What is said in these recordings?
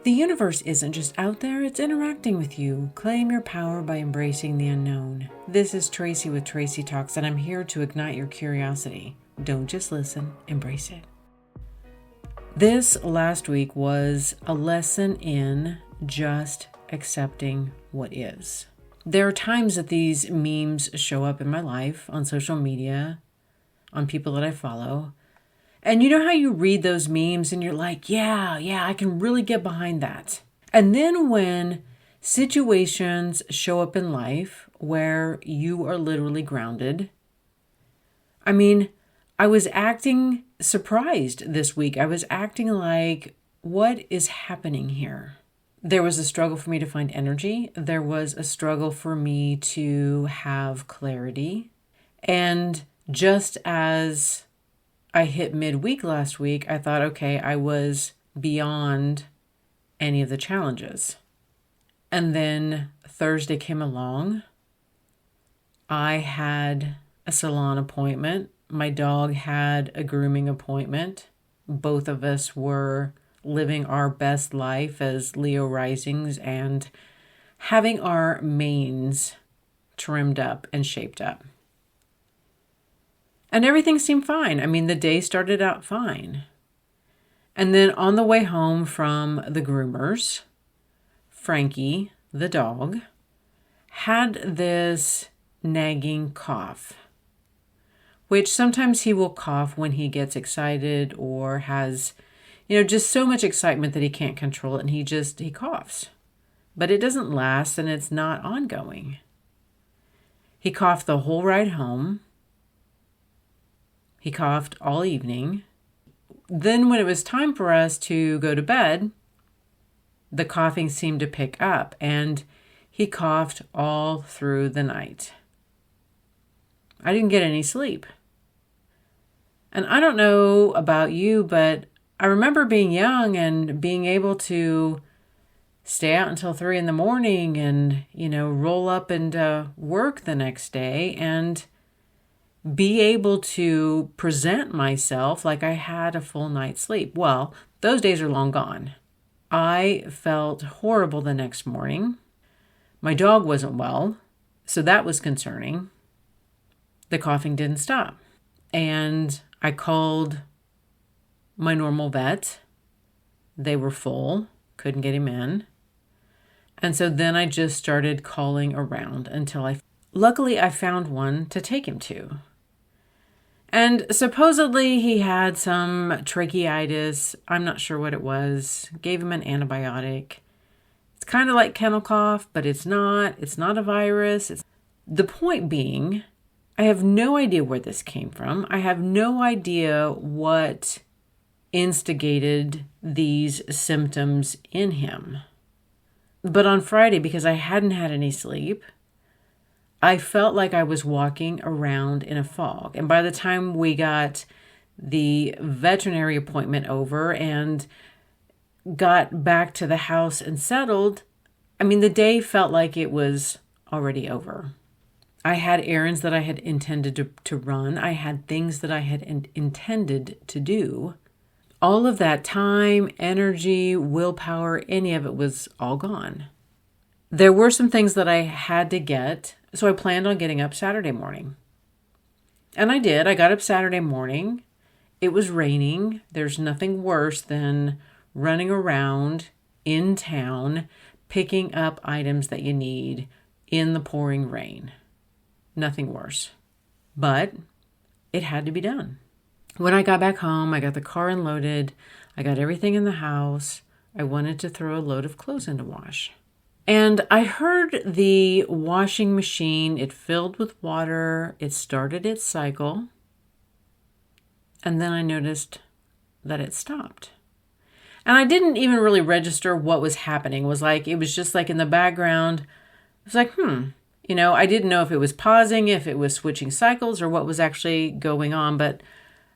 The universe isn't just out there, it's interacting with you. Claim your power by embracing the unknown. This is Tracy with Tracy Talks, and I'm here to ignite your curiosity. Don't just listen, embrace it. This last week was a lesson in just accepting what is. There are times that these memes show up in my life, on social media, on people that I follow. And you know how you read those memes and you're like, yeah, I can really get behind that. And then when situations show up in life where you are literally grounded, I was acting surprised this week. I was acting like, what is happening here? There was a struggle for me to find energy. There was a struggle for me to have clarity. And just as I hit midweek last week, I thought, okay, I was beyond any of the challenges. And then Thursday came along. I had a salon appointment. My dog had a grooming appointment. Both of us were living our best life as Leo risings and having our manes trimmed up and shaped up. And everything seemed fine. The day started out fine. And then on the way home from the groomers, Frankie, the dog, had this nagging cough, which sometimes he will cough when he gets excited or has, just so much excitement that he can't control it, and he coughs. But it doesn't last, and it's not ongoing. He coughed the whole ride home. He coughed all evening. Then when it was time for us to go to bed, the coughing seemed to pick up, and he coughed all through the night. I didn't get any sleep. And I don't know about you, but I remember being young and being able to stay out until 3 a.m. and, roll up and work the next day and be able to present myself like I had a full night's sleep. Well, those days are long gone. I felt horrible the next morning. My dog wasn't well, so that was concerning. The coughing didn't stop. And I called my normal vet. They were full, couldn't get him in. And so then I just started calling around until luckily I found one to take him to. And supposedly he had some tracheitis. I'm not sure what it was. Gave him an antibiotic. It's kind of like kennel cough, but it's not. It's not a virus. The point being, I have no idea where this came from. I have no idea what instigated these symptoms in him. But on Friday, because I hadn't had any sleep, I felt like I was walking around in a fog. And by the time we got the veterinary appointment over and got back to the house and settled, the day felt like it was already over. I had errands that I had intended to run. I had things that I had intended to do. All of that time, energy, willpower, any of it was all gone. There were some things that I had to get, so I planned on getting up Saturday morning. And I did. I got up Saturday morning. It was raining. There's nothing worse than running around in town, picking up items that you need in the pouring rain. Nothing worse. But it had to be done. When I got back home, I got the car unloaded. I got everything in the house. I wanted to throw a load of clothes in to wash. And I heard the washing machine, it filled with water, it started its cycle, and then I noticed that it stopped. And I didn't even really register what was happening. It was just like in the background. It was like, I didn't know if it was pausing, if it was switching cycles, or what was actually going on. But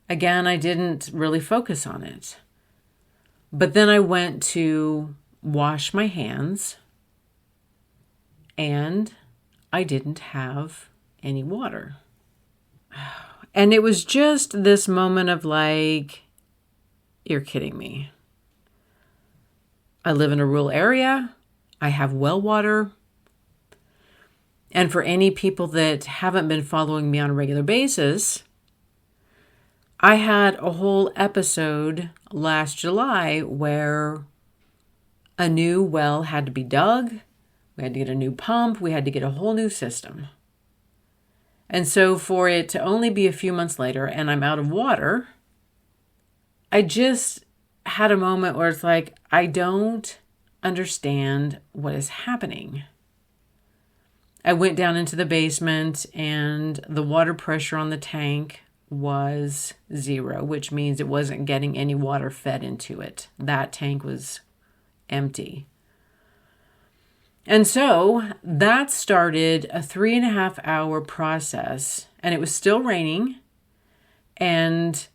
again, I didn't really focus on it. But then I went to wash my hands, and I didn't have any water. And it was just this moment of like, you're kidding me. I live in a rural area. I have well water. And for any people that haven't been following me on a regular basis, I had a whole episode last July where a new well had to be dug. We had to get a new pump. We had to get a whole new system. And so for it to only be a few months later and I'm out of water, I just had a moment where it's like, I don't understand what is happening. I went down into the basement and the water pressure on the tank was 0, which means it wasn't getting any water fed into it. That tank was empty. And so that started a 3.5-hour process, and it was still raining, and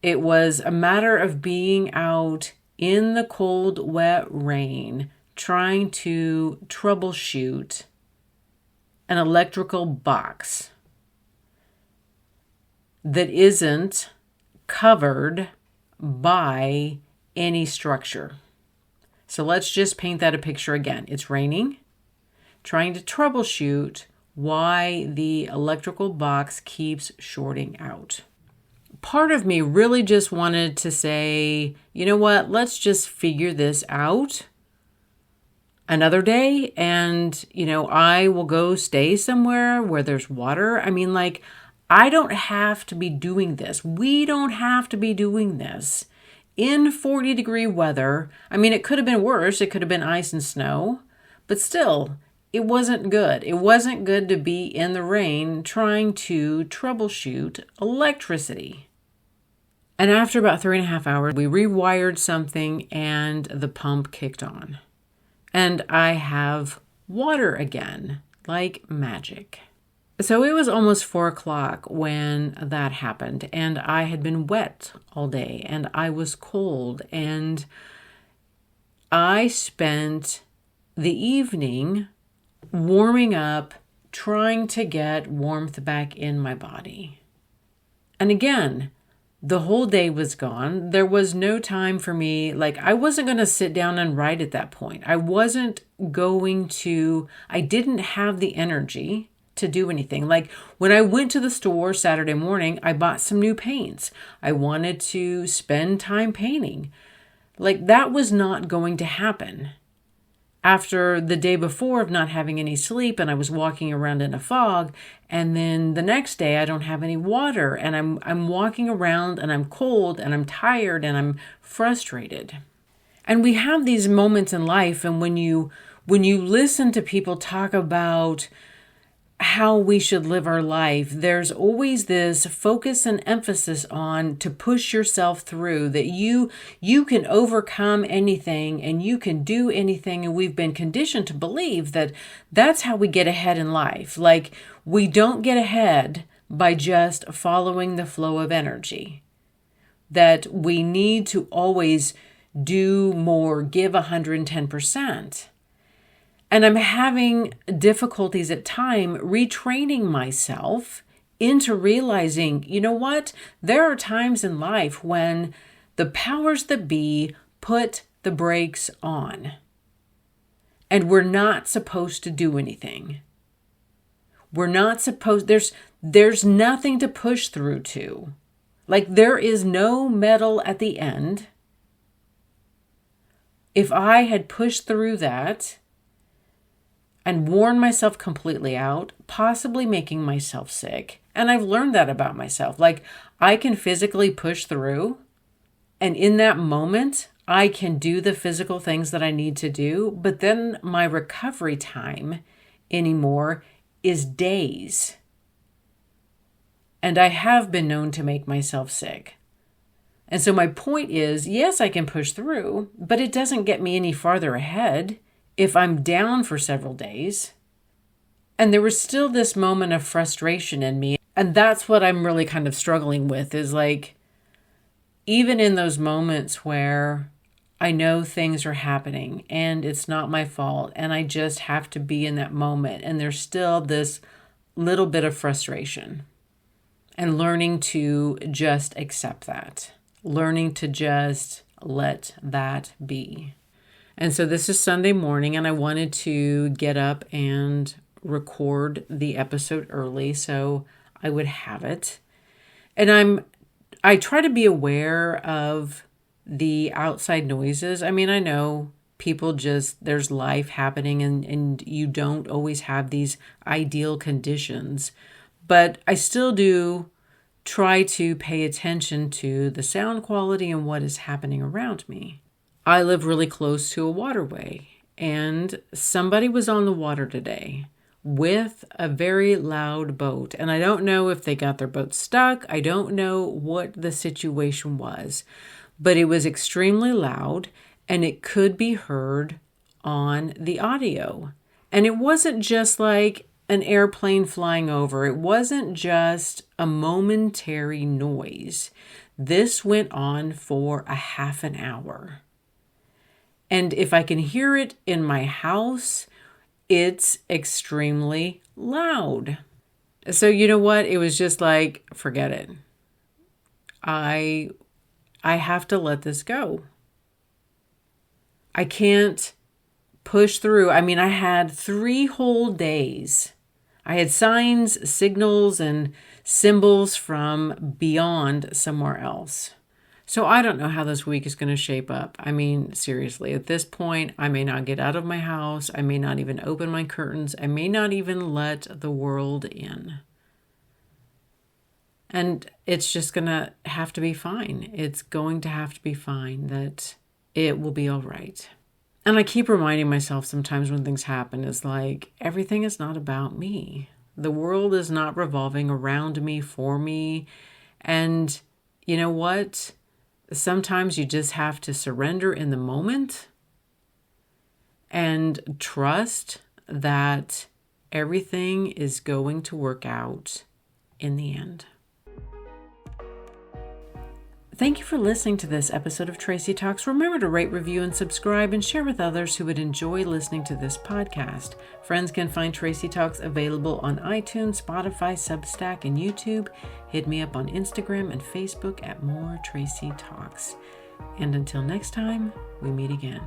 it was a matter of being out in the cold, wet rain, trying to troubleshoot an electrical box that isn't covered by any structure. So let's just paint that a picture again. It's raining, trying to troubleshoot why the electrical box keeps shorting out. Part of me really just wanted to say, you know what, let's just figure this out another day, and, I will go stay somewhere where there's water. I mean, I don't have to be doing this. We don't have to be doing this in 40-degree weather. I mean, it could have been worse. It could have been ice and snow, but still, it wasn't good. It wasn't good to be in the rain trying to troubleshoot electricity. And after about 3.5 hours, we rewired something and the pump kicked on. And I have water again, like magic. So it was almost 4 o'clock when that happened, and I had been wet all day, and I was cold, and I spent the evening warming up, trying to get warmth back in my body. And again, the whole day was gone. There was no time for me. I wasn't going to sit down and write at that point. I didn't have the energy to do anything. When I went to the store Saturday morning, I bought some new paints. I wanted to spend time painting. That was not going to happen. After the day before of not having any sleep, and I was walking around in a fog, and then the next day I don't have any water, and I'm walking around and I'm cold and I'm tired and I'm frustrated. And we have these moments in life, and when you listen to people talk about how we should live our life, there's always this focus and emphasis on to push yourself through, that you can overcome anything and you can do anything. And we've been conditioned to believe that that's how we get ahead in life. We don't get ahead by just following the flow of energy, that we need to always do more, give 110%. And I'm having difficulties at time retraining myself into realizing, you know what? There are times in life when the powers that be put the brakes on, and we're not supposed to do anything. We're not supposed, there's nothing to push through to. There is no medal at the end. If I had pushed through that and worn myself completely out, possibly making myself sick. And I've learned that about myself. I can physically push through, and in that moment, I can do the physical things that I need to do, but then my recovery time anymore is days. And I have been known to make myself sick. And so my point is, yes, I can push through, but it doesn't get me any farther ahead if I'm down for several days. And there was still this moment of frustration in me. And that's what I'm really kind of struggling with, is even in those moments where I know things are happening and it's not my fault and I just have to be in that moment, and there's still this little bit of frustration, and learning to just accept that, learning to just let that be. And so this is Sunday morning, and I wanted to get up and record the episode early so I would have it. And I try to be aware of the outside noises. I mean, I know people there's life happening and you don't always have these ideal conditions, but I still do try to pay attention to the sound quality and what is happening around me. I live really close to a waterway, and somebody was on the water today with a very loud boat. And I don't know if they got their boat stuck. I don't know what the situation was, but it was extremely loud and it could be heard on the audio. And it wasn't just like an airplane flying over. It wasn't just a momentary noise. This went on for a half an hour. And if I can hear it in my house, it's extremely loud. So you know what? It was just like, forget it. I have to let this go. I can't push through. I mean, I had 3 whole days. I had signs, signals, and symbols from beyond somewhere else. So I don't know how this week is going to shape up. I mean, seriously, at this point, I may not get out of my house. I may not even open my curtains. I may not even let the world in. And it's just going to have to be fine. It's going to have to be fine, that it will be all right. And I keep reminding myself sometimes when things happen, is like, everything is not about me. The world is not revolving around me, for me. And you know what? Sometimes you just have to surrender in the moment and trust that everything is going to work out in the end. Thank you for listening to this episode of Tracy Talks. Remember to rate, review, and subscribe, and share with others who would enjoy listening to this podcast. Friends can find Tracy Talks available on iTunes, Spotify, Substack, and YouTube. Hit me up on Instagram and Facebook at More Tracy Talks. And until next time, we meet again.